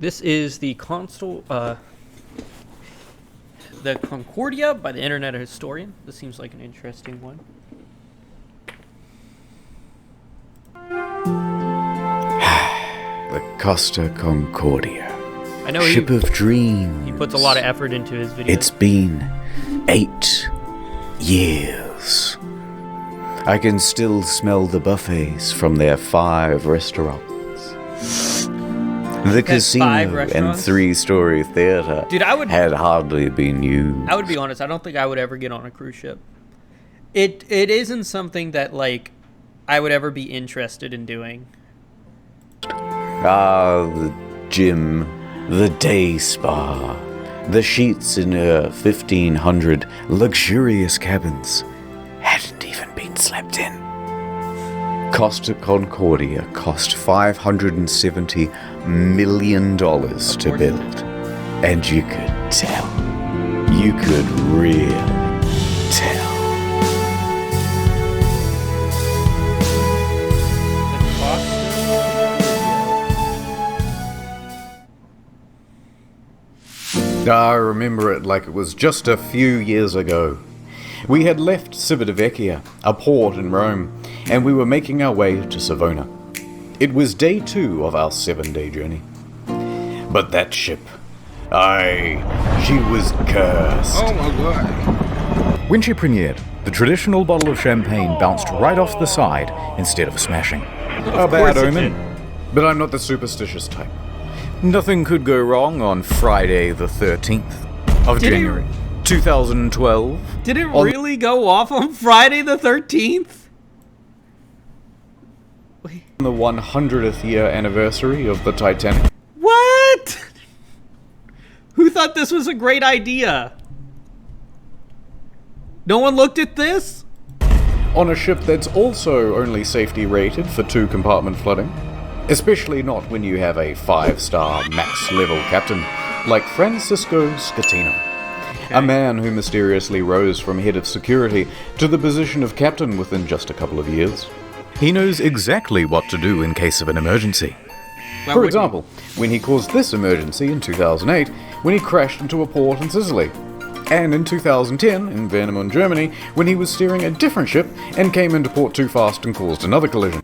This is the the Concordia by the Internet Historian. This seems like an interesting one. The Costa Concordia. I know Ship of dreams. He puts a lot of effort into his videos. It's been 8 years. I can still smell the buffets from their 5 restaurants. The casino and 3-story theater had hardly been used. I would be honest, I don't think I would ever get on a cruise ship. It isn't something that, like, I would ever be interested in doing. The gym, the day spa, the sheets in her 1,500 luxurious cabins hadn't even been slept in. Costa Concordia cost $570 million to build, and you could tell. You could really tell. I remember it like it was just a few years ago. We had left Civitavecchia, a port in Rome, and we were making our way to Savona. It was day 2 of our 7-day journey. But that ship, she was cursed. Oh my god. When she premiered, the traditional bottle of champagne bounced right off the side instead of smashing. A bad omen, but I'm not the superstitious type. Nothing could go wrong on Friday the 13th of January, 2012. Did it really go off on Friday the 13th? On the 100th year anniversary of the Titanic. What? Who thought this was a great idea? No one looked at this? On a ship that's also only safety rated for 2-compartment flooding. Especially not when you have a 5-star max-level captain like Francisco Scatino. Okay. A man who mysteriously rose from head of security to the position of captain within just a couple of years. He knows exactly what to do in case of an emergency. For example, when he caused this emergency in 2008, when he crashed into a port in Sicily. And in 2010, in Warnemünde, Germany, when he was steering a different ship and came into port too fast and caused another collision.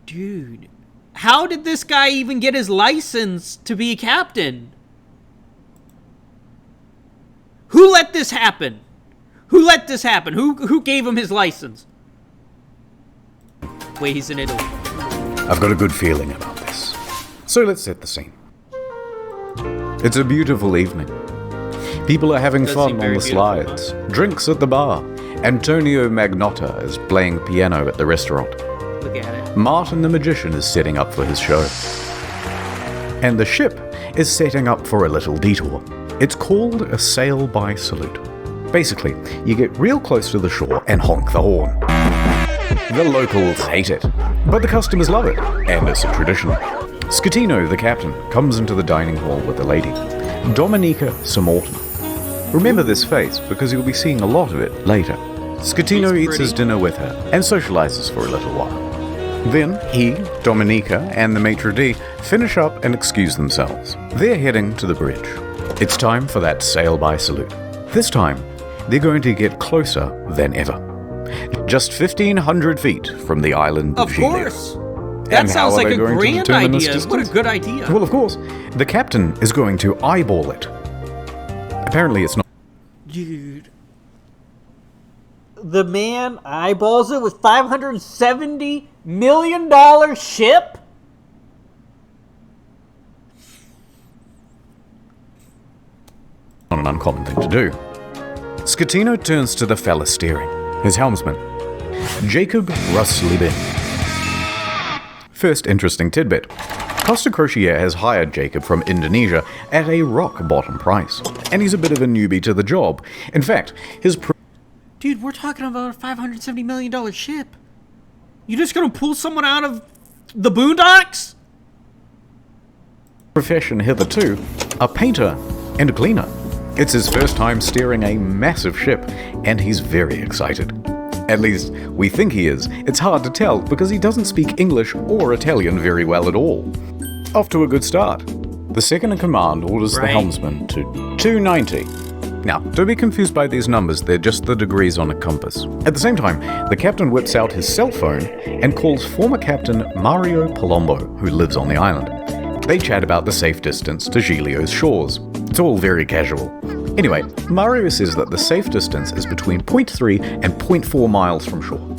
Dude, how did this guy even get his license to be a captain? Who let this happen? Who let this happen? Who gave him his license? Wait, he's in Italy. I've got a good feeling about this. So let's set the scene. It's a beautiful evening. People are having fun on the slides, drinks at the bar. Antonio Magnotta is playing piano at the restaurant. Look at it. Martin the Magician is setting up for his show. And the ship is setting up for a little detour. It's called a sail-by salute. Basically, you get real close to the shore and honk the horn. The locals hate it, but the customers love it, and it's a tradition. Scatino, the captain, comes into the dining hall with a lady, Domenica Samorton. Remember this face, because you'll be seeing a lot of it later. Scatino eats his dinner with her, and socializes for a little while. Then he, Domenica, and the maitre d' finish up and excuse themselves. They're heading to the bridge. It's time for that sail-by salute. This time, they're going to get closer than ever. Just 1,500 feet from the island of Giglio. Of course! That sounds like a grand idea. What a good idea. Well, of course, the captain is going to eyeball it. Apparently it's not. Dude. The man eyeballs it with $570 million ship? Not an uncommon thing to do. Scatino turns to the fella steering, his helmsman, Jacob Ruslibin. First interesting tidbit. Costa Crociere has hired Jacob from Indonesia at a rock-bottom price, and he's a bit of a newbie to the job. In fact, his Dude, we're talking about a $570 million ship. You just gonna pull someone out of the boondocks? profession hitherto, a painter and a cleaner. It's his first time steering a massive ship, and he's very excited. At least, we think he is. It's hard to tell because he doesn't speak English or Italian very well at all. Off to a good start. The second in command orders the Right. helmsman to 290. Now, don't be confused by these numbers, they're just the degrees on a compass. At the same time, the captain whips out his cell phone and calls former captain Mario Palombo, who lives on the island. They chat about the safe distance to Giglio's shores. It's all very casual. Anyway, Mario says that the safe distance is between 0.3 and 0.4 miles from shore.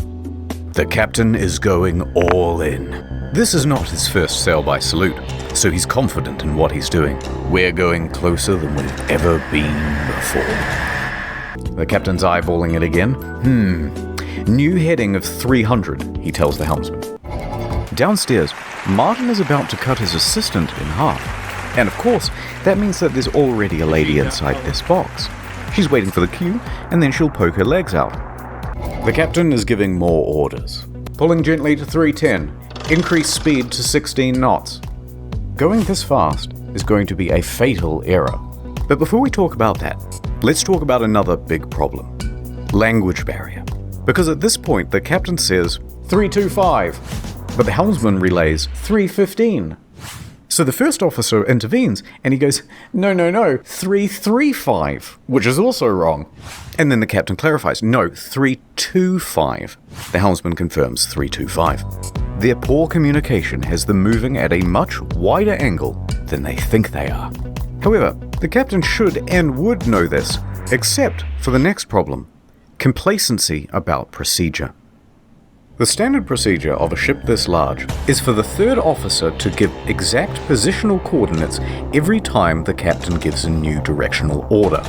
The captain is going all in. This is not his first sail by salute, so he's confident in what he's doing. We're going closer than we've ever been before. The captain's eyeballing it again. New heading of 300, he tells the helmsman. Downstairs, Martin is about to cut his assistant in half. And of course, that means that there's already a lady inside this box. She's waiting for the cue, and then she'll poke her legs out. The captain is giving more orders. Pulling gently to 310. Increase speed to 16 knots. Going this fast is going to be a fatal error. But before we talk about that, let's talk about another big problem. Language barrier. Because at this point, the captain says 325, but the helmsman relays 315. So the first officer intervenes, and he goes, no, 335, which is also wrong. And then the captain clarifies, no, 325. The helmsman confirms 325. Their poor communication has them moving at a much wider angle than they think they are. However, the captain should and would know this, except for the next problem, complacency about procedure. The standard procedure of a ship this large is for the third officer to give exact positional coordinates every time the captain gives a new directional order.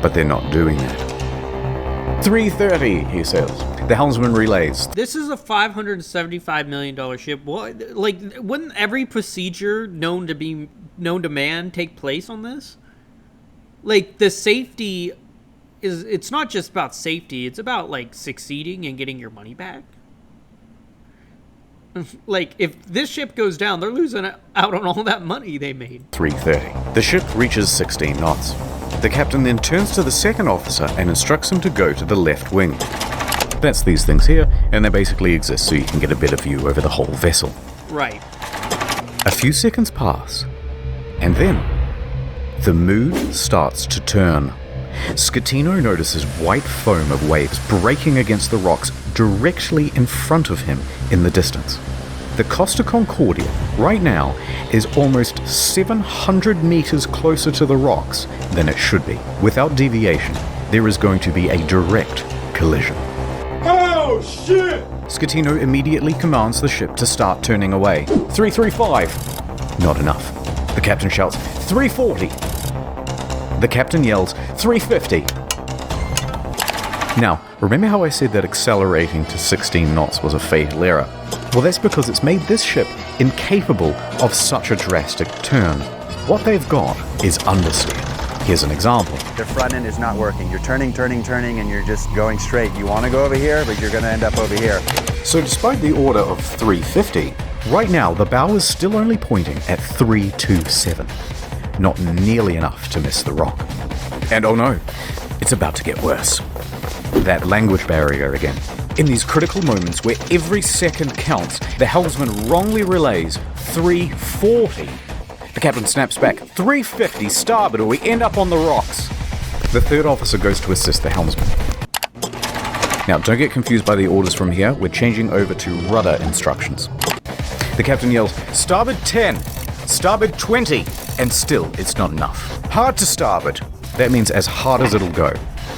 But they're not doing that. 330, he says. The helmsman relays. This is a $575 million ship. What, like, wouldn't every procedure known to man take place on this? Like, the safety it's not just about safety, it's about, like, succeeding and getting your money back. Like, if this ship goes down, they're losing out on all that money they made. 3:30. The ship reaches 16 knots. The captain then turns to the second officer and instructs him to go to the left wing. That's these things here, and they basically exist so you can get a better view over the whole vessel. Right. A few seconds pass, and then the mood starts to turn. Scatino notices white foam of waves breaking against the rocks directly in front of him in the distance. The Costa Concordia, right now, is almost 700 meters closer to the rocks than it should be. Without deviation, there is going to be a direct collision. Oh, shit! Scatino immediately commands the ship to start turning away. 335. Not enough. The captain shouts, 340. The captain yells, 350. Now, remember how I said that accelerating to 16 knots was a fatal error? Well, that's because it's made this ship incapable of such a drastic turn. What they've got is understeer. Here's an example. The front end is not working. You're turning, and you're just going straight. You want to go over here, but you're going to end up over here. So despite the order of 350, right now the bow is still only pointing at 327. Not nearly enough to miss the rock. And oh no, it's about to get worse. That language barrier again. In these critical moments where every second counts, the helmsman wrongly relays 340. The captain snaps back, 350 starboard or we end up on the rocks. The third officer goes to assist the helmsman. Now, don't get confused by the orders from here. We're changing over to rudder instructions. The captain yells, starboard 10, starboard 20, and still it's not enough. Hard to starboard. That means as hard as it'll go.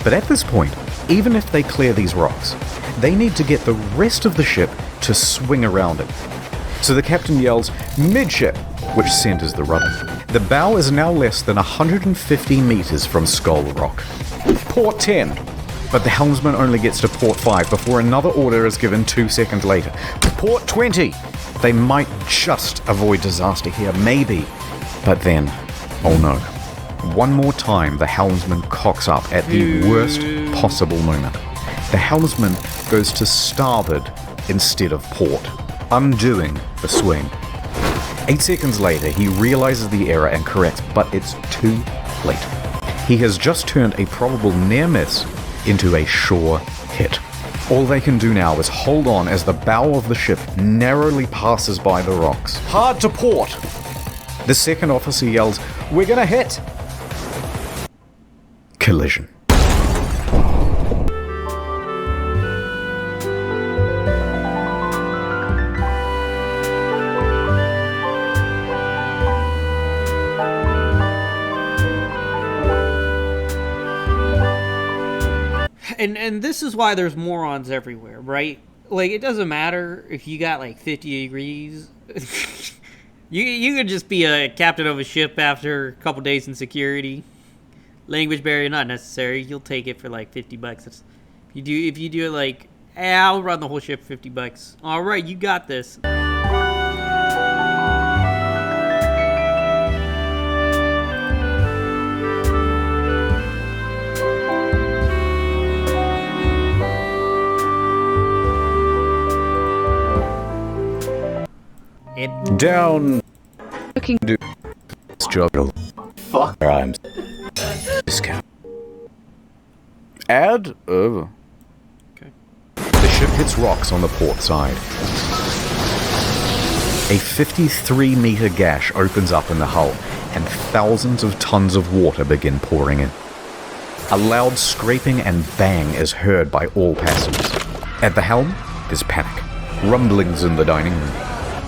But at this point, even if they clear these rocks, they need to get the rest of the ship to swing around it. So the captain yells, midship, which centers the rudder. The bow is now less than 150 meters from Skull Rock. Port 10. But the helmsman only gets to port 5 before another order is given 2 seconds later. Port 20. They might just avoid disaster here, maybe. But then, oh no. One more time, the helmsman cocks up at the worst possible moment. The helmsman goes to starboard instead of port, undoing the swing. 8 seconds later, he realizes the error and corrects, but it's too late. He has just turned a probable near miss into a sure hit. All they can do now is hold on as the bow of the ship narrowly passes by the rocks. Hard to port! The second officer yells, "We're gonna hit!" Collision. And this is why there's morons everywhere, right? Like, it doesn't matter if you got like 50 degrees. you could just be a captain of a ship after a couple days in security. Language barrier not necessary. You'll take it for like $50. If you do it like, I'll run the whole ship for $50. All right, you got this. Down. Looking. Do struggle. Fuck. Rhymes. Discount. Add. Okay. The ship hits rocks on the port side. A 53-meter gash opens up in the hull, and thousands of tons of water begin pouring in. A loud scraping and bang is heard by all passengers. At the helm, there's panic. Rumblings in the dining room.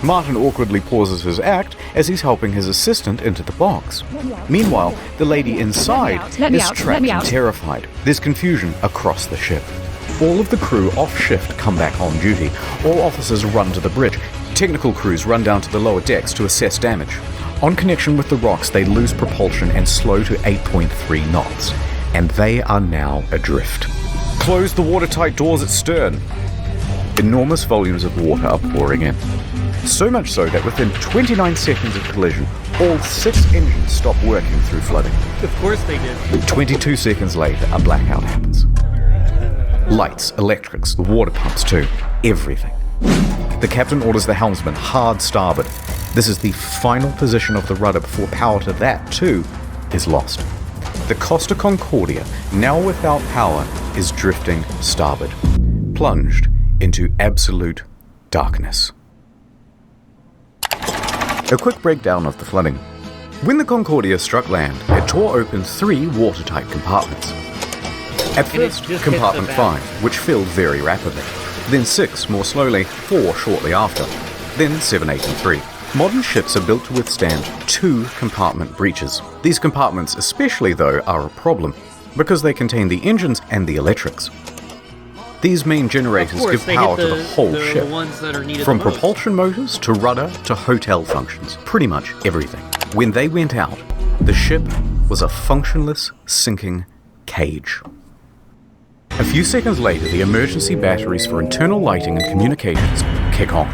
Martin awkwardly pauses his act as he's helping his assistant into the box. Meanwhile, the lady inside is trapped and terrified. There's confusion across the ship. All of the crew off shift come back on duty. All officers run to the bridge. Technical crews run down to the lower decks to assess damage. On connection with the rocks, they lose propulsion and slow to 8.3 knots. And they are now adrift. Close the watertight doors at stern. Enormous volumes of water are pouring in. So much so that within 29 seconds of collision, all 6 engines stop working through flooding. Of course they did. 22 seconds later, a blackout happens. Lights, electrics, the water pumps too, everything. The captain orders the helmsman hard starboard. This is the final position of the rudder before power to that too is lost. The Costa Concordia, now without power, is drifting starboard, plunged into absolute darkness. A quick breakdown of the flooding. When the Concordia struck land, it tore open 3 watertight compartments. At first, compartment 5, which filled very rapidly. Then 6 more slowly, 4 shortly after. Then 7, 8, and 3. Modern ships are built to withstand 2 compartment breaches. These compartments especially, though, are a problem, because they contain the engines and the electrics. These main generators give power to the whole ship, from propulsion motors to rudder to hotel functions, pretty much everything. When they went out, the ship was a functionless, sinking cage. A few seconds later, the emergency batteries for internal lighting and communications kick on.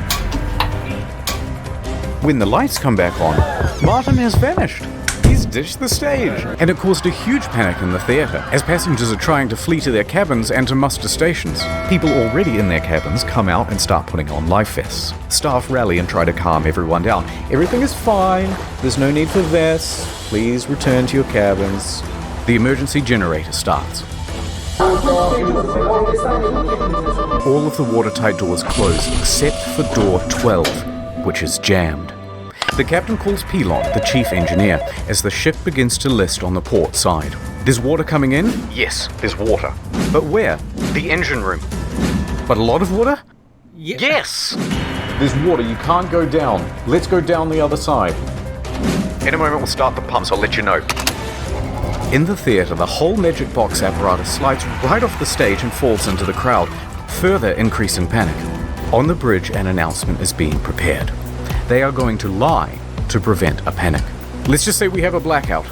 When the lights come back on, Martin has vanished. He's ditched the stage. And it caused a huge panic in the theatre, as passengers are trying to flee to their cabins and to muster stations. People already in their cabins come out and start putting on life vests. Staff rally and try to calm everyone down. Everything is fine. There's no need for vests. Please return to your cabins. The emergency generator starts. All of the watertight doors close except for door 12, which is jammed. The captain calls Pilon, the chief engineer, as the ship begins to list on the port side. There's water coming in? Yes, there's water. But where? The engine room. But a lot of water? Yes! There's water, you can't go down. Let's go down the other side. In a moment we'll start the pumps, I'll let you know. In the theatre, the whole magic box apparatus slides right off the stage and falls into the crowd, further increasing panic. On the bridge, an announcement is being prepared. They are going to lie to prevent a panic. Let's just say we have a blackout.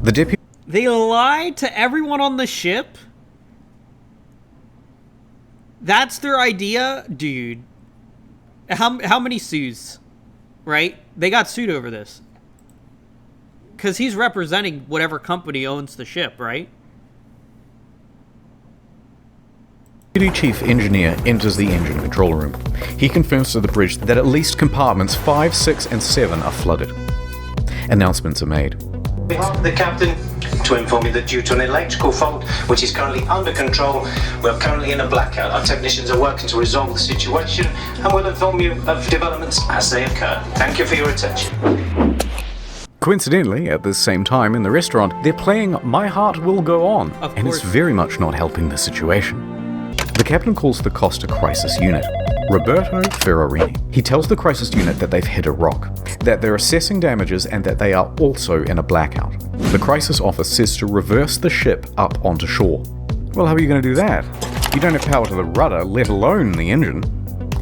The deputy... They lied to everyone on the ship? That's their idea? Dude. How many sues? Right? They got sued over this. Because he's representing whatever company owns the ship, right? Deputy Chief Engineer enters the engine control room. He confirms to the bridge that at least compartments 5, 6, and 7 are flooded. Announcements are made. The captain to inform you that due to an electrical fault, which is currently under control, we're currently in a blackout. Our technicians are working to resolve the situation and will inform you of developments as they occur. Thank you for your attention. Coincidentally, at this same time in the restaurant, they're playing My Heart Will Go On, and it's very much not helping the situation. The captain calls the Costa Crisis Unit, Roberto Ferrarini. He tells the crisis unit that they've hit a rock, that they're assessing damages, and that they are also in a blackout. The crisis office says to reverse the ship up onto shore. Well, how are you going to do that? You don't have power to the rudder, let alone the engine.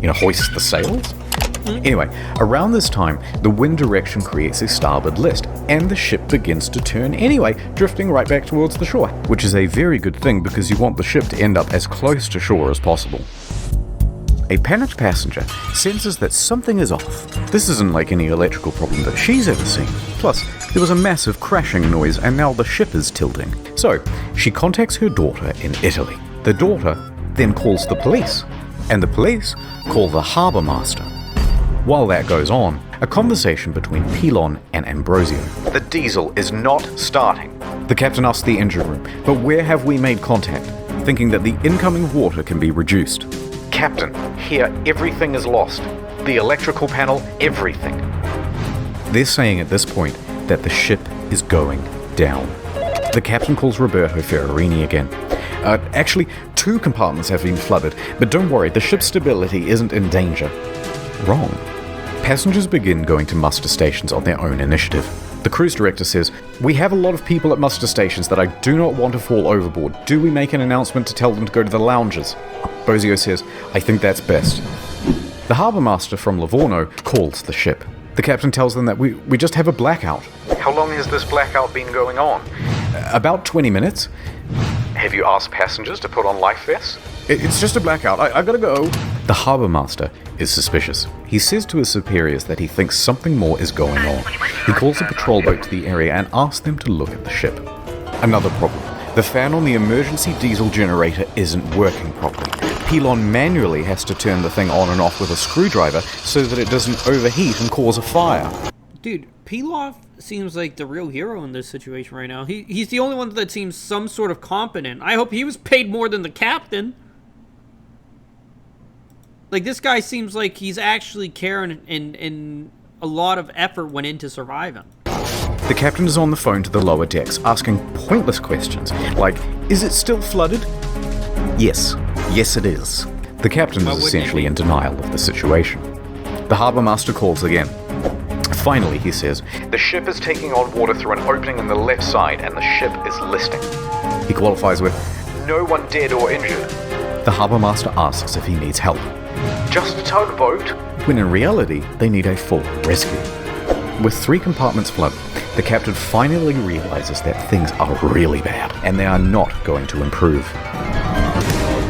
Hoist the sails? Anyway, around this time, the wind direction creates a starboard list, and the ship begins to turn anyway, drifting right back towards the shore, which is a very good thing because you want the ship to end up as close to shore as possible. A panicked passenger senses that something is off. This isn't like any electrical problem that she's ever seen. Plus, there was a massive crashing noise and now the ship is tilting. So, she contacts her daughter in Italy. The daughter then calls the police, and the police call the harbour master. While that goes on, a conversation between Pilon and Ambrosio. The diesel is not starting. The captain asks the engine room, but where have we made contact? Thinking that the incoming water can be reduced. Captain, here everything is lost. The electrical panel, everything. They're saying at this point that the ship is going down. The captain calls Roberto Ferrarini again. Actually, 2 compartments have been flooded, but don't worry, the ship's stability isn't in danger. Wrong. Passengers begin going to muster stations on their own initiative. The cruise director says, "We have a lot of people at muster stations that I do not want to fall overboard. Do we make an announcement to tell them to go to the lounges?" Bozio says, "I think that's best." The harbour master from Livorno calls the ship. The captain tells them that we just have a blackout. How long has this blackout been going on? About 20 minutes. Have you asked passengers to put on life vests? It's just a blackout. I gotta go. The harbour master is suspicious. He says to his superiors that he thinks something more is going on. He calls a patrol boat to the area and asks them to look at the ship. Another problem. The fan on the emergency diesel generator isn't working properly. Pilon manually has to turn the thing on and off with a screwdriver so that it doesn't overheat and cause a fire. Dude, Pilaf seems like the real hero in this situation right now. He's the only one that seems some sort of competent. I hope he was paid more than the captain. Like, this guy seems like he's actually caring and a lot of effort went into surviving. The captain is on the phone to the lower decks, asking pointless questions, like, is it still flooded? Yes. Yes, it is. The captain is essentially in denial of the situation. The harbour master calls again. Finally, he says, the ship is taking on water through an opening on the left side and the ship is listing. He qualifies with, no one dead or injured. The harbour master asks if he needs help. Just a tugboat? When in reality, they need a full rescue. With 3 compartments flooded, the captain finally realizes that things are really bad and they are not going to improve.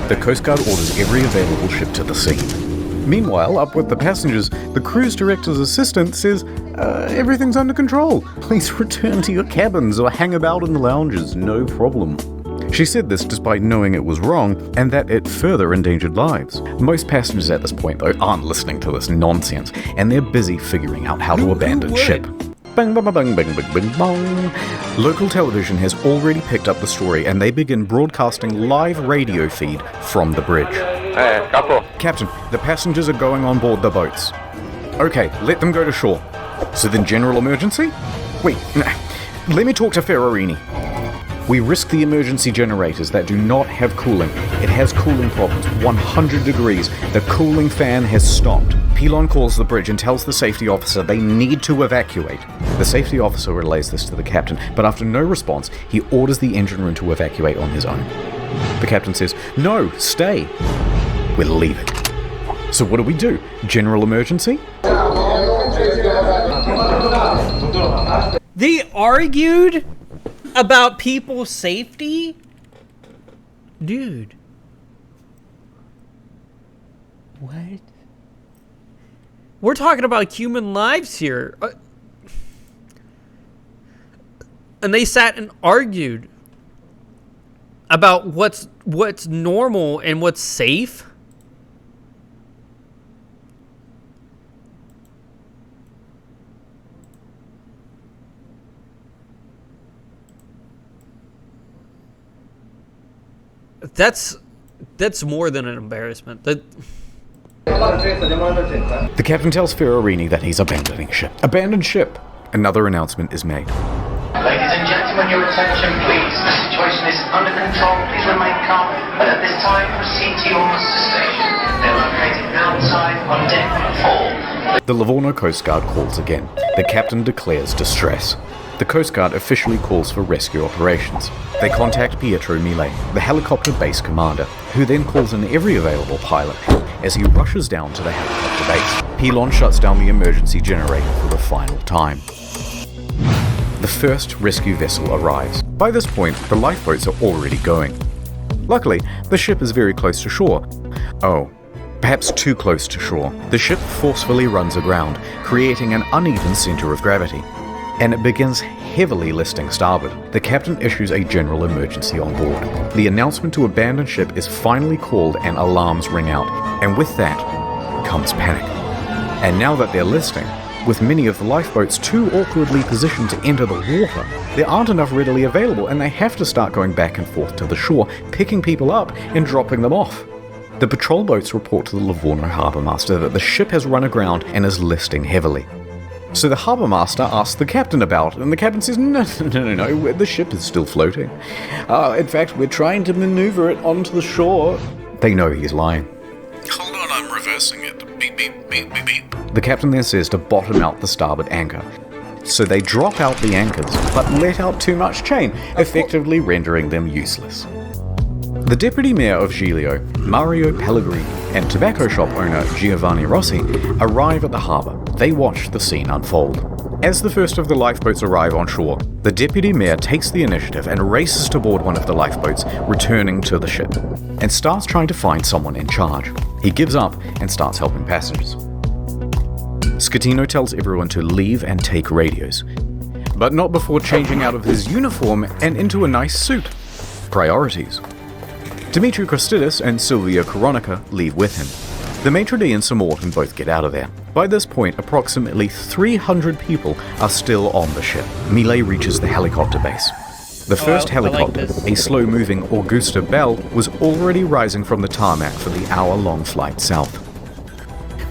The Coast Guard orders every available ship to the scene. Meanwhile, up with the passengers, the cruise director's assistant says, everything's under control. Please return to your cabins or hang about in the lounges, no problem. She said this despite knowing it was wrong and that it further endangered lives. Most passengers at this point, though, aren't listening to this nonsense, and they're busy figuring out how to abandon ship. Bang, bang, bang, bang, bang, bang, bang. Local television has already picked up the story and they begin broadcasting live radio feed from the bridge. Hey, Capo. Captain, the passengers are going on board the boats. Okay, let them go to shore. So then general emergency? Wait, let me talk to Ferrarini. We risk the emergency generators that do not have cooling. It has cooling problems, 100 degrees. The cooling fan has stopped. Pilon calls the bridge and tells the safety officer they need to evacuate. The safety officer relays this to the captain, but after no response, he orders the engine room to evacuate on his own. The captain says, no, stay. We're leaving. So what do? General emergency? They argued about people's safety? Dude. What? We're talking about human lives here. And they sat and argued about what's normal and what's safe. That's more than an embarrassment. The captain tells Ferrarini that he's abandoning ship. Abandoned ship! Another announcement is made. Ladies and gentlemen, your attention please. The situation is under control. Please remain calm. But at this time, proceed to your muster station. They're located outside on deck 4. The Livorno Coast Guard calls again. The captain declares distress. The Coast Guard officially calls for rescue operations. They contact Pietro Mille, the helicopter base commander, who then calls in every available pilot. As he rushes down to the helicopter base, Pilon shuts down the emergency generator for the final time. The first rescue vessel arrives. By this point, the lifeboats are already going. Luckily, the ship is very close to shore. Oh, perhaps too close to shore. The ship forcefully runs aground, creating an uneven center of gravity, and it begins heavily listing starboard. The captain issues a general emergency on board. The announcement to abandon ship is finally called and alarms ring out, and with that comes panic. And now that they're listing, with many of the lifeboats too awkwardly positioned to enter the water, there aren't enough readily available, and they have to start going back and forth to the shore, picking people up and dropping them off. The patrol boats report to the Livorno harbour master that the ship has run aground and is listing heavily. So the harbour master asks the captain about it, and the captain says, no, the ship is still floating. In fact, we're trying to maneuver it onto the shore. They know he's lying. Hold on, I'm reversing it. Beep, beep, beep, beep, beep. The captain then says to bottom out the starboard anchor. So they drop out the anchors, but let out too much chain, effectively rendering them useless. The deputy mayor of Giglio, Mario Pellegrini, and tobacco shop owner Giovanni Rossi arrive at the harbour. They watch the scene unfold. As the first of the lifeboats arrive on shore, the deputy mayor takes the initiative and races to board one of the lifeboats, returning to the ship, and starts trying to find someone in charge. He gives up and starts helping passengers. Scatino tells everyone to leave and take radios, but not before changing out of his uniform and into a nice suit. Priorities. Dimitri Kostidis and Silvia Coronica leave with him. The maitre d' and Sir Morton both get out of there. By this point, approximately 300 people are still on the ship. Mille reaches the helicopter base. The first helicopter, a slow-moving Augusta Bell, was already rising from the tarmac for the hour-long flight south.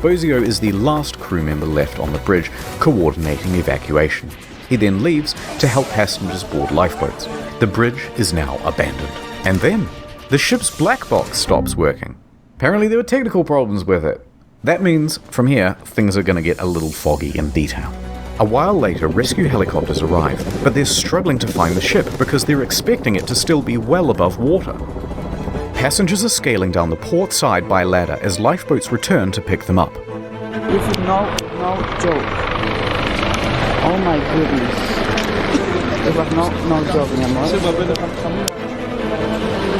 Bozio is the last crew member left on the bridge, coordinating evacuation. He then leaves to help passengers board lifeboats. The bridge is now abandoned. And then, the ship's black box stops working. Apparently there were technical problems with it. That means, from here, things are going to get a little foggy in detail. A while later, rescue helicopters arrive, but they're struggling to find the ship because they're expecting it to still be well above water. Passengers are scaling down the port side by ladder as lifeboats return to pick them up. This is no joke. Oh my goodness. It was no joke anymore.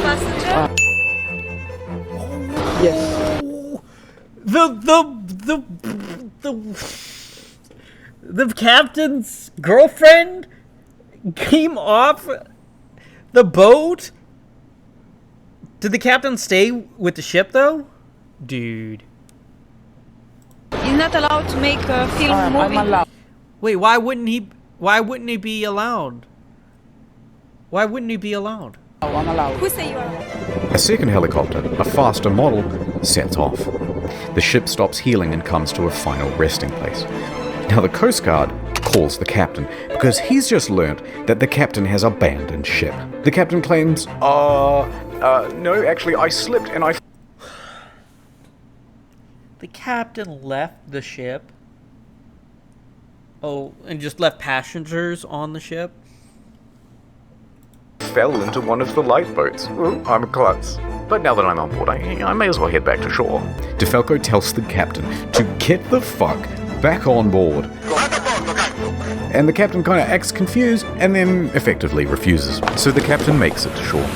Passenger? Yes. The captain's girlfriend came off the boat? Did the captain stay with the ship though? Dude. He's not allowed to make a film I'm movie. allowed. Wait, why wouldn't he be allowed? Why wouldn't he be allowed? I'm allowed. Who say you are? A second helicopter, a faster model, sets off. The ship stops heeling and comes to a final resting place. Now the Coast Guard calls the captain because he's just learnt that the captain has abandoned ship. The captain claims, no, actually I slipped and I... The captain left the ship? Oh, and just left passengers on the ship? fell into one of the lifeboats. Ooh, I'm a klutz. But now that I'm on board, I may as well head back to shore. DeFalco tells the captain to get the fuck back on board. And the captain kind of acts confused and then effectively refuses. So the captain makes it to shore.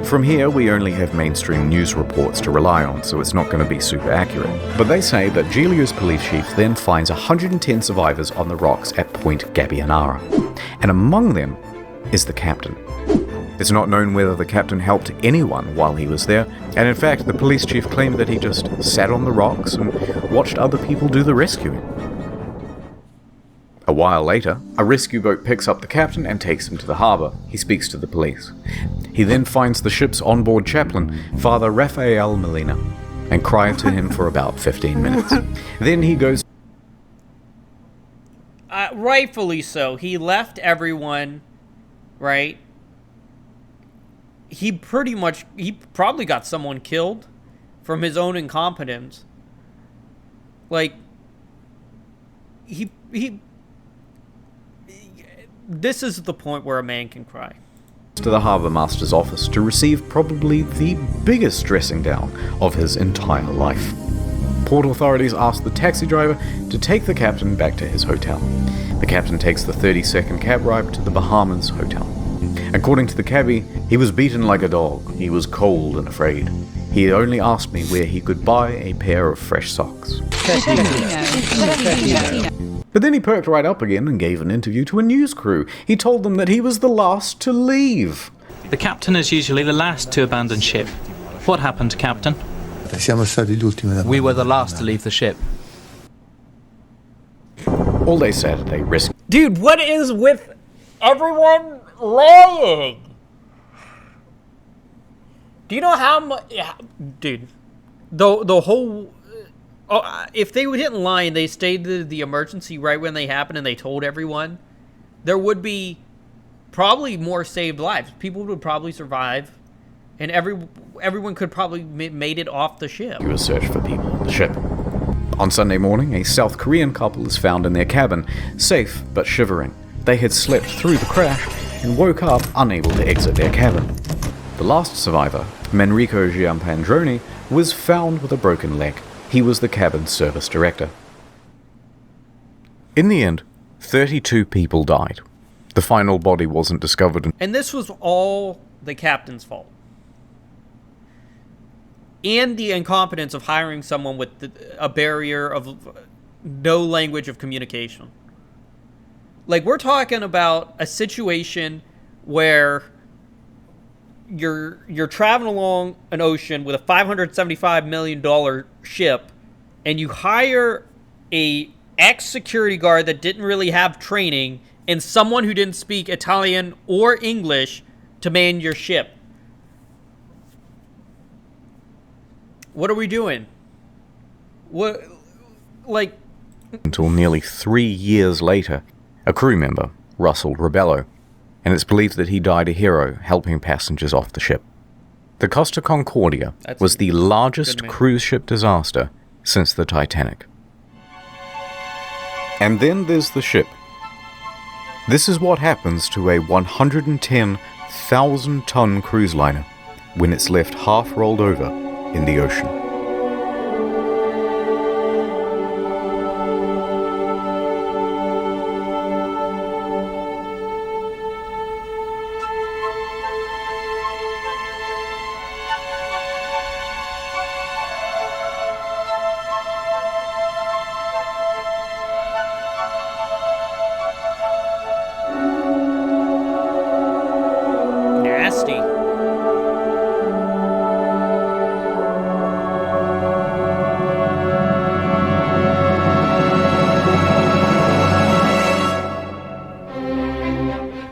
From here, we only have mainstream news reports to rely on, so it's not going to be super accurate. But they say that Giglio's police chief then finds 110 survivors on the rocks at Point Gabbianara. And among them is the captain. It's not known whether the captain helped anyone while he was there, and in fact, the police chief claimed that he just sat on the rocks and watched other people do the rescuing. A while later, a rescue boat picks up the captain and takes him to the harbour. He speaks to the police. He then finds the ship's onboard chaplain, Father Rafael Molina, and cries to him for about 15 minutes. Then he goes... Rightfully so. He left everyone, right? He probably got someone killed from his own incompetence. Like, this is the point where a man can cry. To the harbour master's office to receive probably the biggest dressing down of his entire life. Port authorities ask the taxi driver to take the captain back to his hotel. The captain takes the 30-second cab ride to the Bahamas hotel. According to the cabbie, he was beaten like a dog. He was cold and afraid. He only asked me where he could buy a pair of fresh socks. But then he perked right up again and gave an interview to a news crew. He told them that he was the last to leave. The captain is usually the last to abandon ship. What happened, Captain? We were the last to leave the ship. All day Saturday, rescue... Dude, what is with everyone lying? Do you know how much... Yeah, dude, the whole... if they didn't lie and they stated the emergency right when they happened and they told everyone, there would be probably more saved lives. People would probably survive, and everyone could probably made it off the ship. ...a search for people on the ship. On Sunday morning, a South Korean couple is found in their cabin, safe but shivering. They had slept through the crash and woke up unable to exit their cabin. The last survivor, Manrico Giampandroni, was found with a broken leg. He was the cabin's service director. In the end, 32 people died. The final body wasn't discovered. And this was all the captain's fault. And the incompetence of hiring someone with a barrier of no language of communication. Like, we're talking about a situation where you're traveling along an ocean with a $575 million ship, and you hire a ex-security guard that didn't really have training and someone who didn't speak Italian or English to man your ship. What are we doing? What, like... Until nearly 3 years later, a crew member, Russell Rebello, and it's believed that he died a hero helping passengers off the ship. The Costa Concordia was the largest cruise ship disaster since the Titanic. And then there's the ship. This is what happens to a 110,000-ton cruise liner when it's left half rolled over in the ocean. Nasty.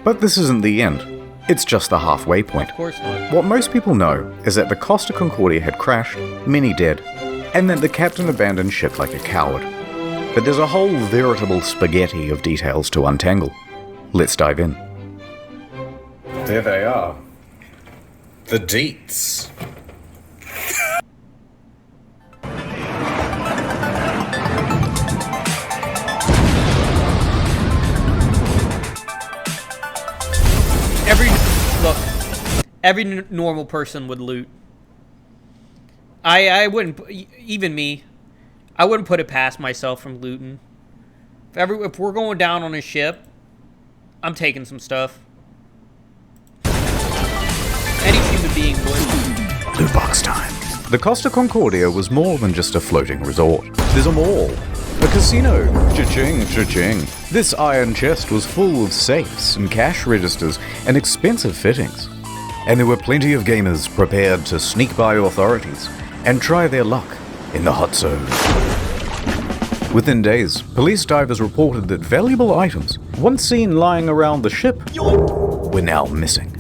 But this isn't the end. It's just the halfway point. Of course not. What most people know is that the Costa Concordia had crashed, many dead, and that the captain abandoned ship like a coward. But there's a whole veritable spaghetti of details to untangle. Let's dive in. There they are. The deets. Every normal person would loot. I wouldn't, even me, I wouldn't put it past myself from looting. If we're going down on a ship, I'm taking some stuff. Any human being would. Loot box time. The Costa Concordia was more than just a floating resort. There's a mall, a casino, cha-ching, cha-ching. This iron chest was full of safes and cash registers and expensive fittings. And there were plenty of gamers prepared to sneak by authorities and try their luck in the hot zone. Within days, police divers reported that valuable items, once seen lying around the ship, were now missing.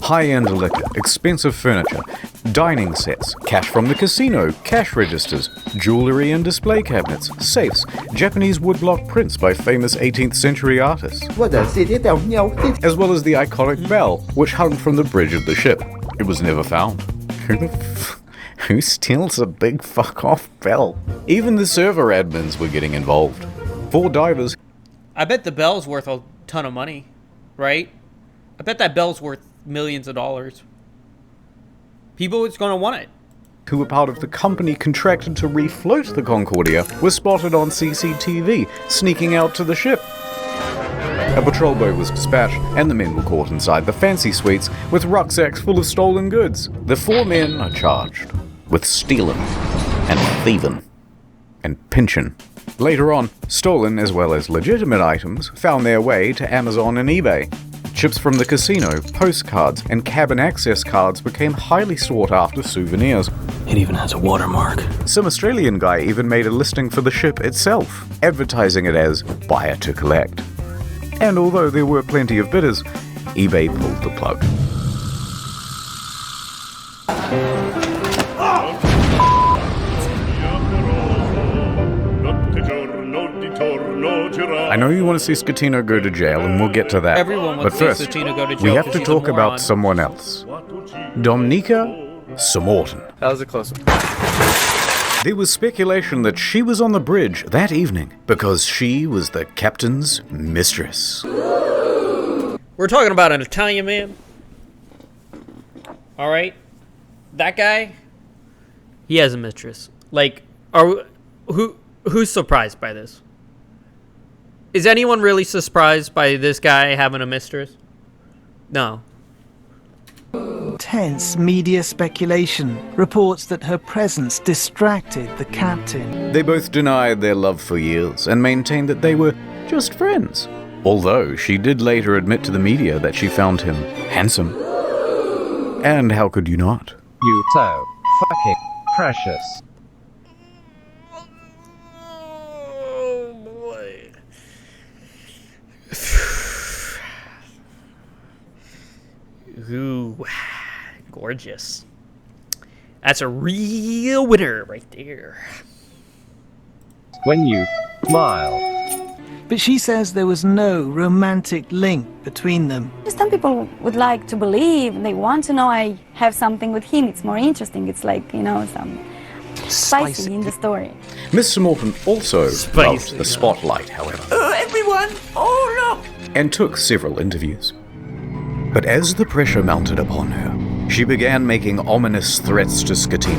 High-end liquor, expensive furniture, dining sets, cash from the casino, cash registers, jewelry and display cabinets, safes, Japanese woodblock prints by famous 18th century artists, as well as the iconic bell, which hung from the bridge of the ship. It was never found. Who steals a big fuck-off bell? Even the server admins were getting involved. 4 divers... I bet the bell's worth a ton of money, right? I bet that bell's worth millions of dollars. People is going to want it. Who were part of the company contracted to refloat the Concordia were spotted on CCTV, sneaking out to the ship. A patrol boat was dispatched, and the men were caught inside the fancy suites with rucksacks full of stolen goods. The 4 men are charged with stealing and thieving and pinching. Later on, stolen as well as legitimate items found their way to Amazon and eBay. Chips from the casino, postcards, and cabin access cards became highly sought-after souvenirs. It even has a watermark. Some Australian guy even made a listing for the ship itself, advertising it as buyer to collect. And although there were plenty of bidders, eBay pulled the plug. I know you want to see Scatino go to jail, and we'll get to that. Everyone wants but to see first, Scatino go to jail we have 'cause to he's a talk about moron. someone else. Dominika Samorton. That was a close one. There was speculation that she was on the bridge that evening because she was the captain's mistress. We're talking about an Italian man. All right, that guy, he has a mistress. Like, who's surprised by this? Is anyone really surprised by this guy having a mistress? No. Tense media speculation reports that her presence distracted the captain. They both denied their love for years and maintained that they were just friends. Although she did later admit to the media that she found him handsome. And how could you not? You so fucking precious. Oh boy. Ooh, gorgeous. That's a real winner right there. When you smile. But she says there was no romantic link between them. Some people would like to believe, they want to know I have something with him. It's more interesting. It's like, you know, some spicy in the story. Miss Samorton also loved the spotlight, however. Everyone! Oh, no! And took several interviews. But as the pressure mounted upon her, she began making ominous threats to Scatino,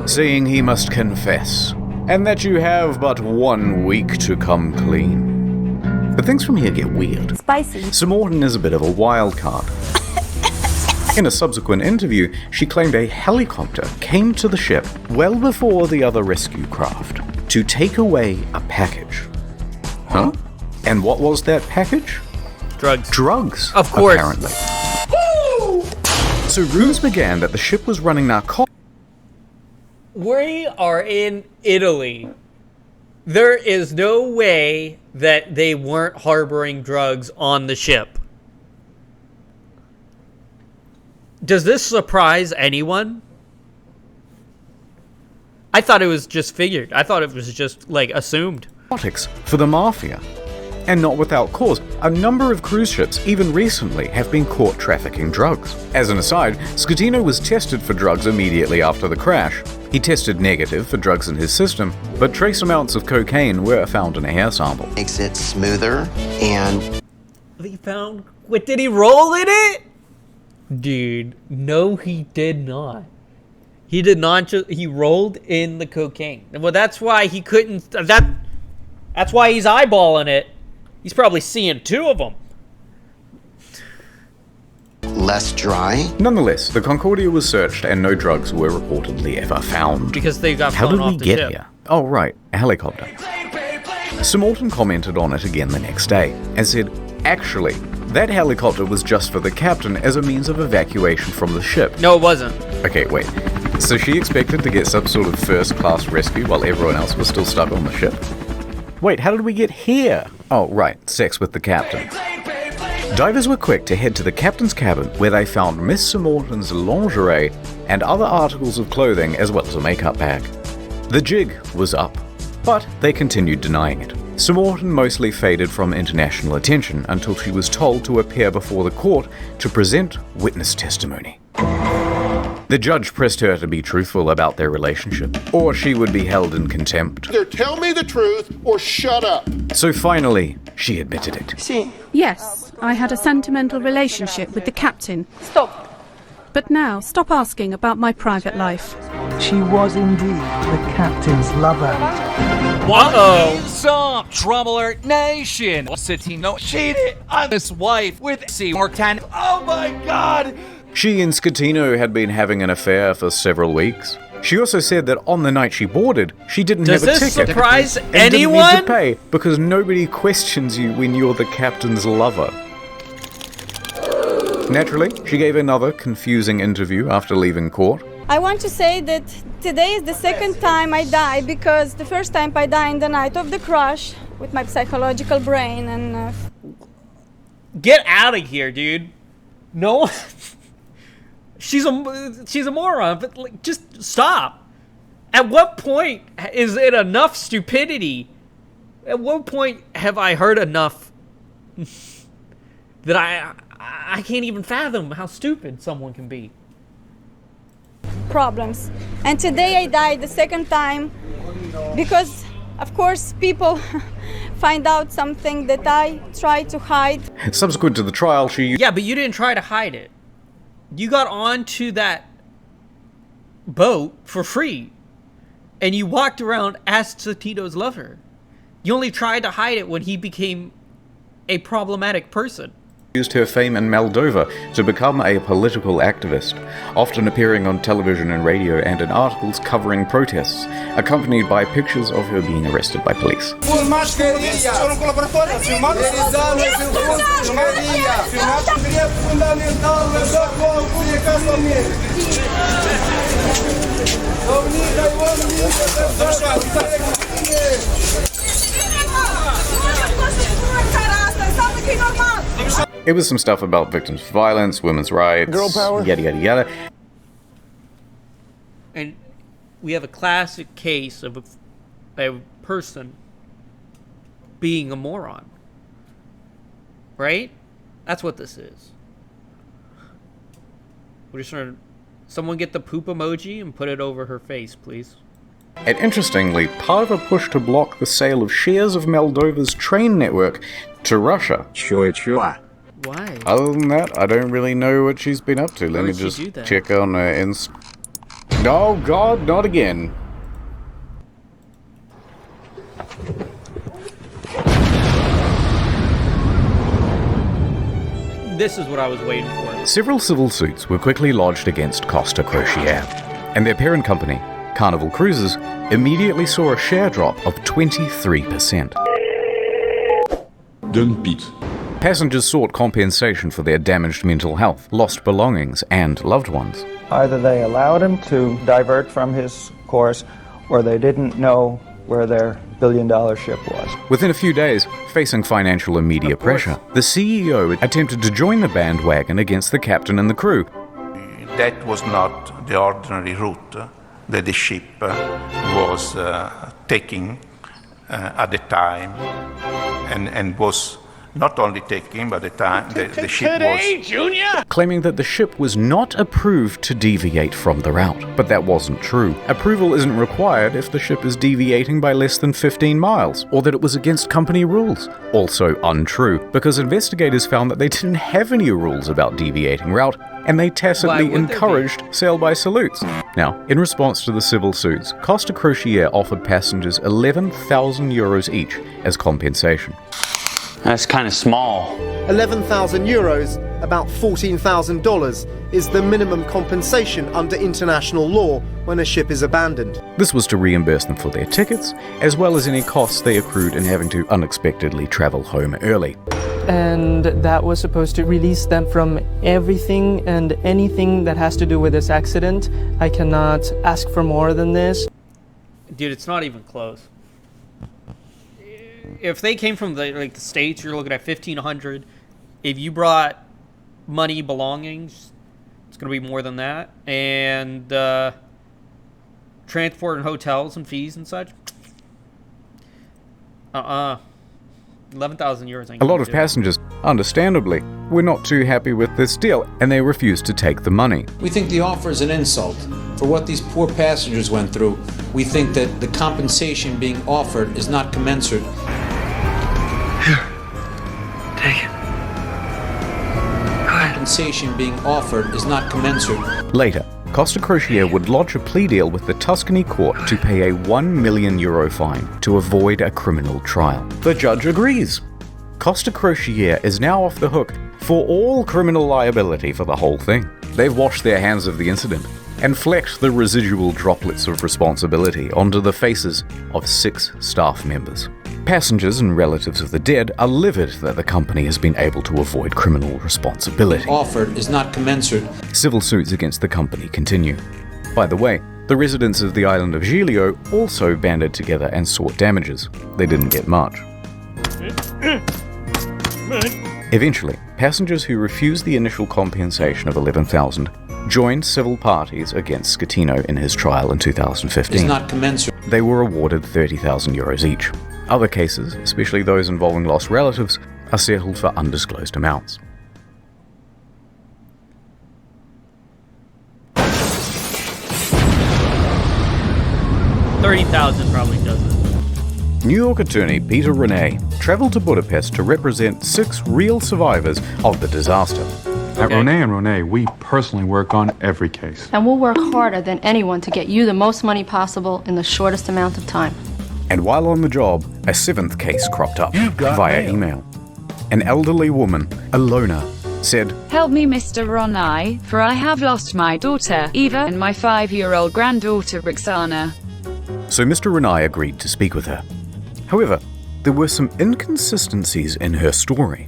saying he must confess, and that you have but 1 week to come clean. But things from here get weird. Spicy. Samorton is a bit of a wild card. In a subsequent interview, she claimed a helicopter came to the ship well before the other rescue craft to take away a package. Huh? And what was that package? Drugs. Drugs, of course. Apparently. So rumors began that the ship was running narcotics. We are in Italy. There is no way that they weren't harboring drugs on the ship. Does this surprise anyone? I thought it was just figured. I thought it was just, like, assumed. For the mafia. And not without cause. A number of cruise ships, even recently, have been caught trafficking drugs. As an aside, Scatino was tested for drugs immediately after the crash. He tested negative for drugs in his system, but trace amounts of cocaine were found in a hair sample. Makes it smoother and... They found... What, did he roll in it? Dude, no he did not. He did not just... He rolled in the cocaine. Well, that's why he couldn't... That's why he's eyeballing it. He's probably seeing 2 of them. Less dry. Nonetheless, the Concordia was searched and no drugs were reportedly ever found. Because they got How flown did off we the get ship. here? Oh, right, a helicopter. Samorton commented on it again the next day and said, actually, that helicopter was just for the captain as a means of evacuation from the ship. No, it wasn't. Okay, wait. So she expected to get some sort of first-class rescue while everyone else was still stuck on the ship? Wait, how did we get here? Oh, right, sex with the captain. Divers were quick to head to the captain's cabin, where they found Miss Sir Morton's lingerie and other articles of clothing, as well as a makeup bag. The jig was up, but they continued denying it. Sir Morton mostly faded from international attention until she was told to appear before the court to present witness testimony. The judge pressed her to be truthful about their relationship, or she would be held in contempt. Either tell me the truth or shut up. So finally, she admitted it. Yes, I had a sentimental relationship with the captain. Stop. But now, stop asking about my private life. She was indeed the captain's lover. Uh-oh. Some Trouble Alert Nation. Scatino cheated on his wife with C. Morton. Oh my god! She and Scatino had been having an affair for several weeks. She also said that on the night she boarded, she didn't have a ticket. Does this surprise and anyone? Didn't need to pay because nobody questions you when you're the captain's lover. Naturally, she gave another confusing interview after leaving court. I want to say that today is the second time I die, because the first time I died in the night of the crash with my psychological brain and... Get out of here, dude. No. She's a moron, but like, just stop. At what point is it enough stupidity? At what point have I heard enough that I can't even fathom how stupid someone can be? Problems. And today I died the second time because, of course, people find out something that I try to hide. Subsequent to the trial, she... Yeah, but you didn't try to hide it. You got onto that boat for free, and you walked around as Tito's lover. You only tried to hide it when he became a problematic person. Used her fame in Moldova to become a political activist, often appearing on television and radio and in articles covering protests, accompanied by pictures of her being arrested by police. It was some stuff about victims of violence, women's rights, girl power, yada yada yada. And we have a classic case of a person being a moron. Right? That's what this is. We're just trying to... Someone get the poop emoji and put it over her face, please. And interestingly, part of a push to block the sale of shares of Moldova's train network to Russia. Sure. Why? Other than that, I don't really know what she's been up to. Let me just check on her Oh god, not again. This is what I was waiting for. Several civil suits were quickly lodged against Costa Crociere, and their parent company, Carnival Cruises, immediately saw a share drop of 23%. Dump it. Passengers sought compensation for their damaged mental health, lost belongings, and loved ones. Either they allowed him to divert from his course, or they didn't know where their billion-dollar ship was. Within a few days, facing financial and media pressure, the CEO attempted to join the bandwagon against the captain and the crew. That was not the ordinary route that the ship was taking at the time, and was not only taking, but the time the ship was... Junior! Claiming that the ship was not approved to deviate from the route. But that wasn't true. Approval isn't required if the ship is deviating by less than 15 miles, or that it was against company rules. Also untrue, because investigators found that they didn't have any rules about deviating route, and they tacitly encouraged sail by salutes. Now, in response to the civil suits, Costa Crociere offered passengers 11,000 euros each as compensation. That's kind of small. 11,000 euros, about $14,000, is the minimum compensation under international law when a ship is abandoned. This was to reimburse them for their tickets, as well as any costs they accrued in having to unexpectedly travel home early. and that was supposed to release them from everything and anything that has to do with this accident. I cannot ask for more than this. Dude, it's not even close. If they came from the States, you're looking at $1,500. If you brought money, belongings, it's going to be more than that. And transport and hotels and fees and such. 11,000 euros. A lot of passengers, understandably, were not too happy with this deal, and they refused to take the money. We think the offer is an insult. For what these poor passengers went through, we think that the compensation being offered is not commensurate. Here, take it. Compensation being offered is not commensurate. Later, Costa Crociere would lodge a plea deal with the Tuscany court to pay a €1 million fine to avoid a criminal trial. The judge agrees. Costa Crociere is now off the hook for all criminal liability for the whole thing. They've washed their hands of the incident and flecked the residual droplets of responsibility onto the faces of 6 staff members. Passengers and relatives of the dead are livid that the company has been able to avoid criminal responsibility. Offered is not commensurate. Civil suits against the company continue. By the way, the residents of the island of Giglio also banded together and sought damages. They didn't get much. Eventually, passengers who refused the initial compensation of $11,000 joined civil parties against Schettino in his trial in 2015. Is not commensurate. They were awarded €30,000 each. Other cases, especially those involving lost relatives, are settled for undisclosed amounts. $30,000 probably doesn't. New York attorney Peter Renee traveled to Budapest to represent 6 real survivors of the disaster. At Renee & Renee, we personally work on every case. And we'll work harder than anyone to get you the most money possible in the shortest amount of time. And while on the job, a 7th case cropped up via email. An elderly woman, Alona, said, "Help me, Mr. Ronai, for I have lost my daughter, Eva, and my 5-year-old granddaughter, Roxana." So Mr. Renai agreed to speak with her. However, there were some inconsistencies in her story.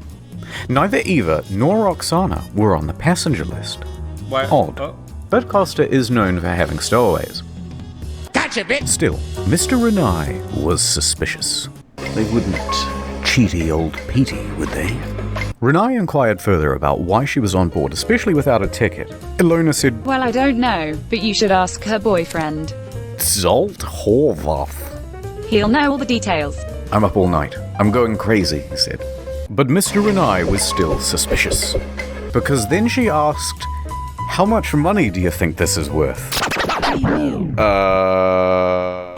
Neither Eva nor Roxana were on the passenger list. Why? Odd. But Costa is known for having stowaways. Gotcha, bitch! Still, Mr. Renai was suspicious. They wouldn't cheaty old Petey, would they? Renai inquired further about why she was on board, especially without a ticket. Ilona said, "Well, I don't know, but you should ask her boyfriend. Zolt Horvath. He'll know all the details." "I'm up all night. I'm going crazy," he said. But Mr. Renai was still suspicious. Because then she asked, "How much money do you think this is worth?"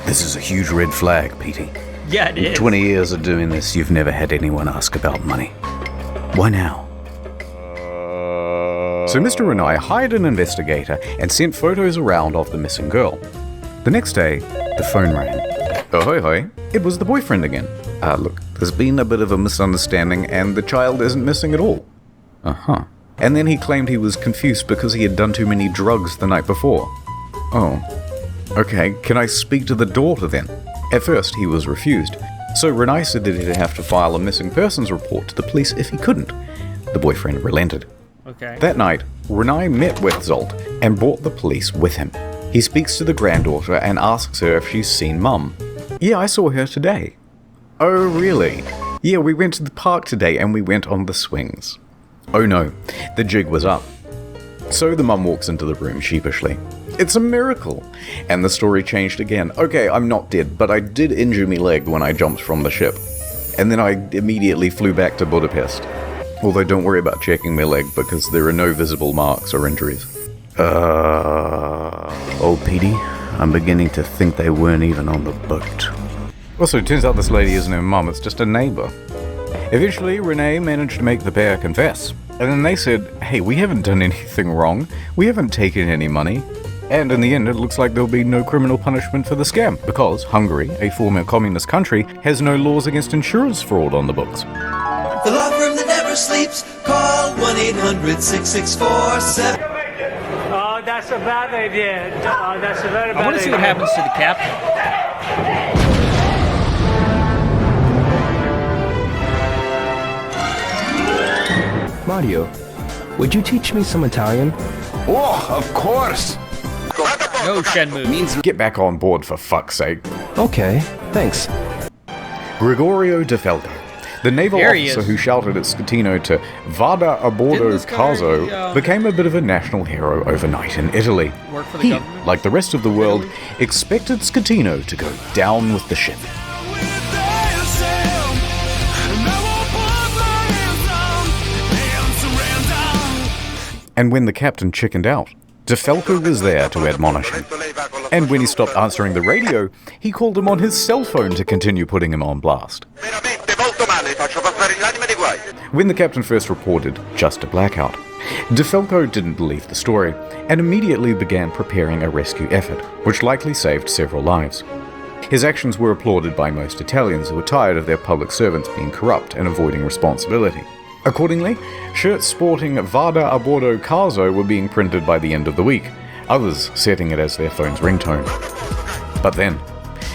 This is a huge red flag, Petey. Yeah, it is. 20 years of doing this, you've never had anyone ask about money. Why now? So Mr. Renai hired an investigator and sent photos around of the missing girl. The next day, the phone rang. Oh, hoi hoi. It was the boyfriend again. Look, there's been a bit of a misunderstanding and the child isn't missing at all. Uh-huh. And then he claimed he was confused because he had done too many drugs the night before. Oh. Okay, can I speak to the daughter then? At first, he was refused. So Renai said that he'd have to file a missing persons report to the police if he couldn't. The boyfriend relented. Okay. That night, Renai met with Zolt and brought the police with him. He speaks to the granddaughter and asks her if she's seen Mum. "Yeah, I saw her today." "Oh, really?" "Yeah, we went to the park today and we went on the swings." Oh no, the jig was up. So the mum walks into the room sheepishly. "It's a miracle!" And the story changed again. "Okay, I'm not dead, but I did injure my leg when I jumped from the ship. And then I immediately flew back to Budapest. Although don't worry about checking my leg because there are no visible marks or injuries." Old Petey, I'm beginning to think they weren't even on the boat. Also, it turns out this lady isn't her mum, it's just a neighbor. Eventually, Renee managed to make the pair confess. And then they said, "Hey, we haven't done anything wrong. We haven't taken any money." And in the end, it looks like there'll be no criminal punishment for the scam, because Hungary, a former communist country, has no laws against insurance fraud on the books. The law firm that never sleeps, call 1-800-6647. Oh, that's a bad idea. Oh, that's a very bad idea. I want to see what happens to the captain. radio. Would you teach me some Italian? Oh, of course. No, Shenmue. Get back on board, for fuck's sake. Okay, thanks. Gregorio De Falco, the naval There he officer is. who shouted at Schettino to Vada a bordo Didn't this guy caso, already, became a bit of a national hero overnight in Italy. Work for the He, government? like the rest of the world, expected Schettino to go down with the ship. And when the captain chickened out, De Falco was there to admonish him. And when he stopped answering the radio, he called him on his cell phone to continue putting him on blast. When the captain first reported just a blackout, De Falco didn't believe the story and immediately began preparing a rescue effort, which likely saved several lives. His actions were applauded by most Italians who were tired of their public servants being corrupt and avoiding responsibility. Accordingly, shirts sporting Vada a bordo caso were being printed by the end of the week, others setting it as their phone's ringtone. But then,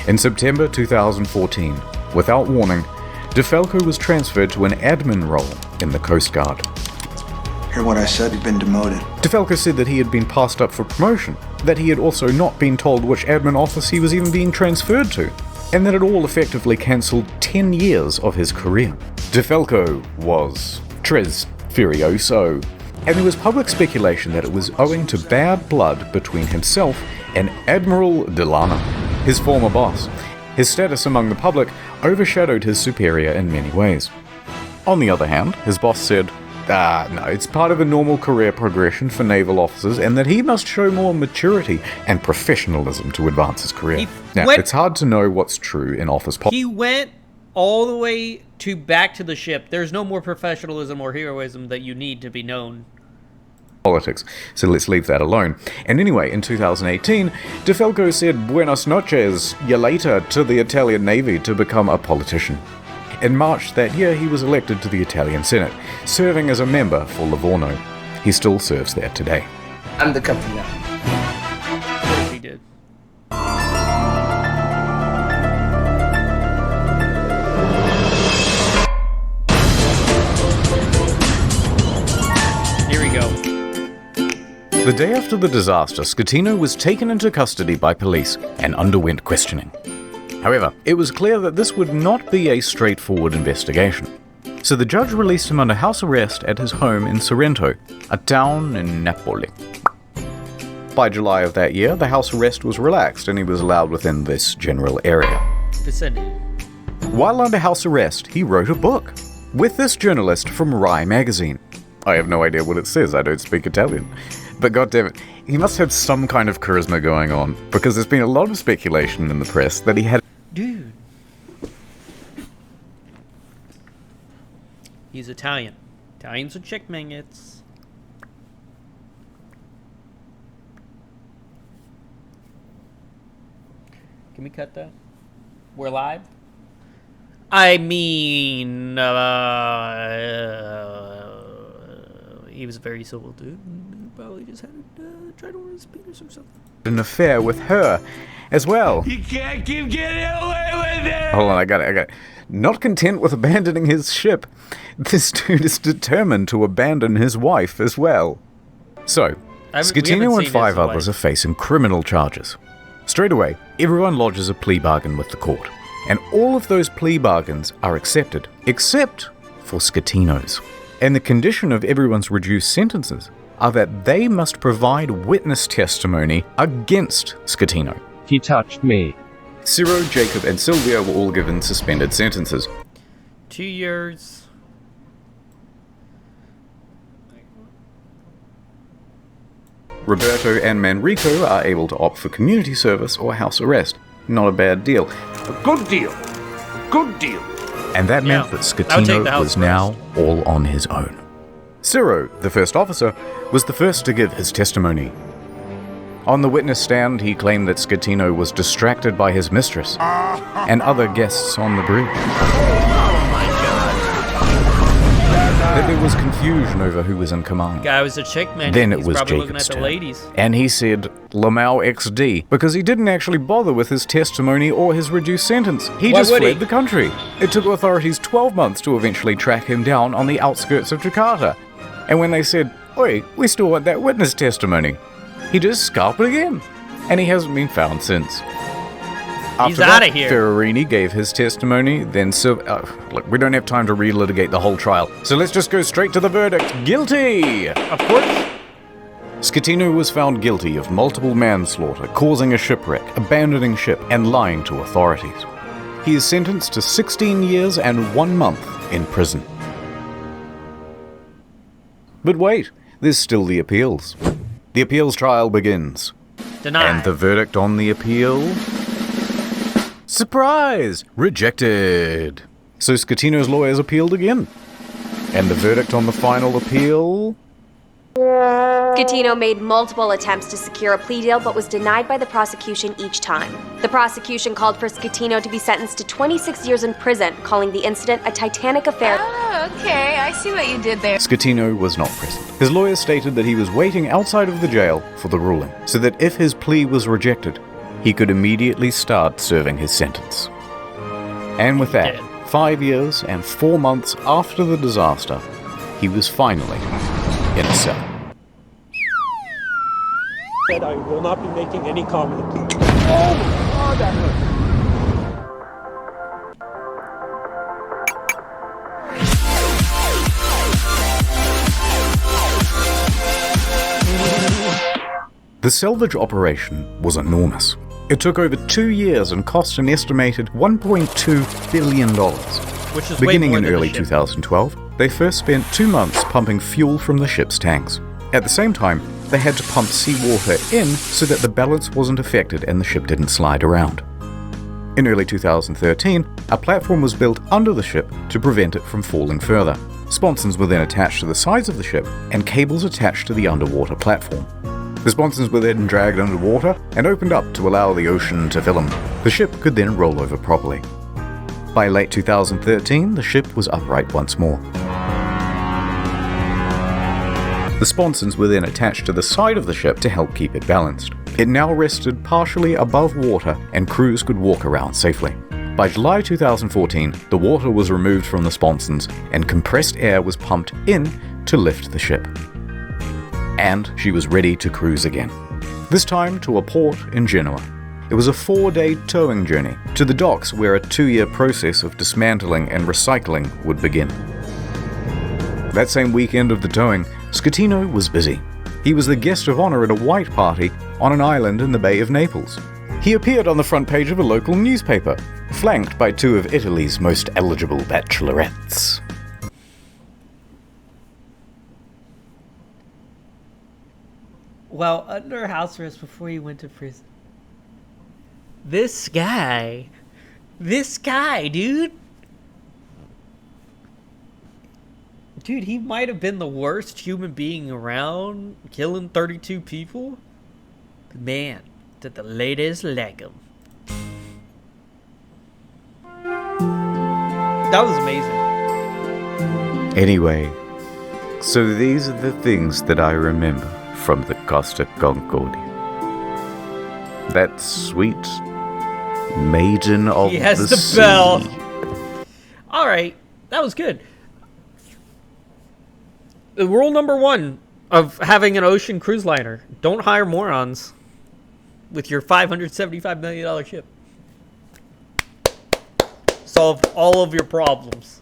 in September 2014, without warning, De Falco was transferred to an admin role in the Coast Guard. Hear what I said? He'd been demoted. De Falco said that he had been passed up for promotion, that he had also not been told which admin office he was even being transferred to, and that it all effectively cancelled 10 years of his career. De Falco was tres furioso, and there was public speculation that it was owing to bad blood between himself and Admiral Delano, his former boss. His status among the public overshadowed his superior in many ways. On the other hand, his boss said, no, it's part of a normal career progression for naval officers and that he must show more maturity and professionalism to advance his career. Now, it's hard to know what's true in office politics. He went all the way to back to the ship. There's no more professionalism or heroism that you need to be known. So let's leave that alone. And anyway, in 2018, De Falco said buenas noches, ya later, to the Italian Navy to become a politician. In March that year, he was elected to the Italian Senate, serving as a member for Livorno. He still serves there today. I'm the captain now. Of course he did. Here we go. The day after the disaster, Schettino was taken into custody by police and underwent questioning. However, it was clear that this would not be a straightforward investigation. So the judge released him under house arrest at his home in Sorrento, a town in Napoli. By July of that year, the house arrest was relaxed and he was allowed within this general area. Vicinity. While under house arrest, he wrote a book with this journalist from Rai magazine. I have no idea what it says, I don't speak Italian. But goddammit, he must have some kind of charisma going on, because there's been a lot of speculation in the press that he had... Dude. He's Italian. Italians are chick maggots. Can we cut that? We're live? I mean, he was a very civil dude. Probably just had tried to run his penis or something. an affair with her as well. You can't keep getting away with it! Hold on, I got it. Not content with abandoning his ship, this dude is determined to abandon his wife as well. So, Schettino and 5 others are facing criminal charges. Straight away, everyone lodges a plea bargain with the court, and all of those plea bargains are accepted, except for Schettino's. And the condition of everyone's reduced sentences are that they must provide witness testimony against Schettino. He touched me. Ciro, Jacob, and Silvia were all given suspended sentences. 2 years. Roberto and Manrico are able to opt for community service or house arrest. Not a bad deal. A good deal. A good deal. And that meant that Schettino was now all on his own. Ciro, the first officer, was the first to give his testimony. On the witness stand, he claimed that Schettino was distracted by his mistress and other guests on the bridge. That there was confusion over who was in command. Guy was a chick, man. Then it He's was probably Jacob's looking at the ladies. And he said Lamau XD because he didn't actually bother with his testimony or his reduced sentence. He Why just would he? fled the country. It took authorities 12 months to eventually track him down on the outskirts of Jakarta. And when they said, "Oi, we still want that witness testimony," he just scalped it again. And he hasn't been found since. He's out of here. Ferrarini gave his testimony, then look, we don't have time to relitigate the whole trial, so let's just go straight to the verdict. Guilty! Of course. Schettino was found guilty of multiple manslaughter, causing a shipwreck, abandoning ship, and lying to authorities. He is sentenced to 16 years and 1 month in prison. But wait, there's still the appeals. The appeals trial begins. Denied. And the verdict on the appeal? Surprise! Rejected. So Schettino's lawyers appealed again. And the verdict on the final appeal? Schettino made multiple attempts to secure a plea deal but was denied by the prosecution each time. The prosecution called for Schettino to be sentenced to 26 years in prison, calling the incident a Titanic affair. Oh, okay, I see what you did there. Schettino was not present. His lawyers stated that he was waiting outside of the jail for the ruling, so that if his plea was rejected, he could immediately start serving his sentence. And with that, 5 years and 4 months after the disaster, he was finally in a cell. I will not be making any comment. Oh, God, that hurt. The salvage operation was enormous. It took over 2 years and cost an estimated $1.2 billion. Which is Beginning way more in than early the ship. 2012, they first spent 2 months pumping fuel from the ship's tanks. At the same time, they had to pump seawater in so that the balance wasn't affected and the ship didn't slide around. In early 2013, a platform was built under the ship to prevent it from falling further. Sponsons were then attached to the sides of the ship and cables attached to the underwater platform. The sponsons were then dragged underwater and opened up to allow the ocean to fill them. The ship could then roll over properly. By late 2013, the ship was upright once more. The sponsons were then attached to the side of the ship to help keep it balanced. It now rested partially above water and crews could walk around safely. By July 2014, the water was removed from the sponsons and compressed air was pumped in to lift the ship. And she was ready to cruise again. This time to a port in Genoa. It was a 4-day towing journey to the docks where a 2-year process of dismantling and recycling would begin. That same weekend of the towing, Schettino was busy. He was the guest of honor at a white party on an island in the Bay of Naples. He appeared on the front page of a local newspaper, flanked by 2 of Italy's most eligible bachelorettes. Well, under house arrest before he went to prison. This guy, dude. Dude, he might have been the worst human being around, killing 32 people. But man, did the ladies like him. That was amazing. Anyway, so these are the things that I remember from the Costa Concordia. That sweet maiden of He has the the bell. sea. All right, that was good. The rule number 1 of having an ocean cruise liner: don't hire morons with your $575 million ship. Solved all of your problems.